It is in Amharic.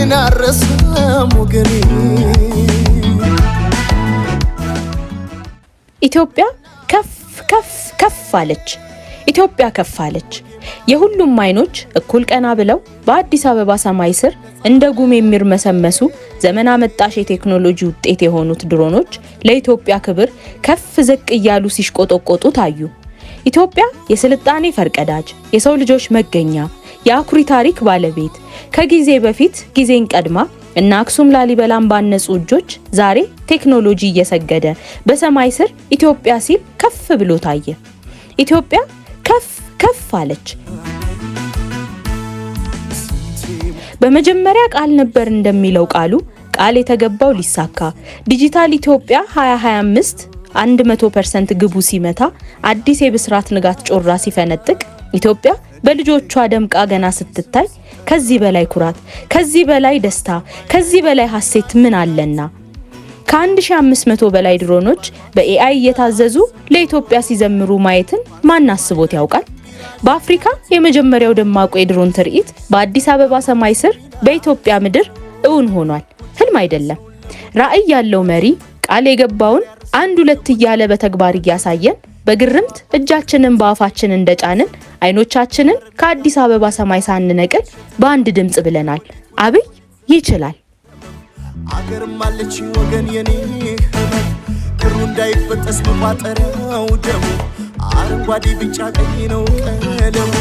ፍቅርን አረሳም ወገኔ ኢትዮጵያ ከፍ ከፍ ከፍ አለች ኢትዮጵያ ከፍ አለች የሁሉም አይኖች እኩል ቀና ብለው በአዲስ አበባ ሰማይ ስር እንደ ጉም የሚርመሰመሱ ዘመን አመጣሽ የቴክኖሎጂ ውጤት የሆኑት ድሮኖች ለኢትዮጵያ ክብር ከፍ ዝቅ እያሉ ሲሽቆጠቆጡ ታዩ ኢትዮጵያ የስልጣኔ ፈርቀዳጅ የሰው ልጆች መገኛ የአኩሪ ታሪክ ባለቤት ከጊዜ በፊት ጊዜን ቀድማ እና አክሱም ላሊበላን ባነጹ እጆች ዛሬ ቴክኖሎጂ እየሰገደ በሰማይ ስር ኢትዮጵያ ሲል ከፍ ብሎ ታየ ኢትዮጵያ ከፍ ከፍ አለች በመጀመሪያ ቃል ነበር እንደሚለው ቃል የተገባው ሊሳካ ዲጂታል ኢትዮጵያ 2025 100% ግቡ ሲመታ አዲስ የብስራት ንጋት ጮራ ሲፈነጥቅ ኢትዮጵያ በልጆቿ ደምቃ ገና ስትታይ ከዚህ በላይ ኩራት ከዚህ በላይ ደስታ ከዚህ በላይ ሐሴት ምን አለና ከ1500 በላይ ድሮኖች በኤአይ እየታዘዙ ለኢትዮጵያ ሲዘምሩ ማየትን ማን አስቦት ያውቃል በአፍሪካ የመጀመሪያው ደማቁ የድሮን ትርኢት በአዲስ አበባ ሰማይ ስር በኢትዮጵያ ምድር እውን ሆኗል ህልም አይደለም ራዕይ ያለው መሪ ቃል የገባውን አንድ ሁለት እያለ በተግባር ያሳየን በግርምት እጃችንን በአፋችን እንደጫንን አይኖቻችንን ከአዲስ አበባ ሰማይ ሳንነቅል በአንድ ድምጽ ብለናል አብይ ይችላል አገርም አለች ወገን የኔ ክሩ እንዳይበጠስ መቋጠሪያው ደሙ አረንጓዴ ቢጫ ቀይ ነው ቀለሙ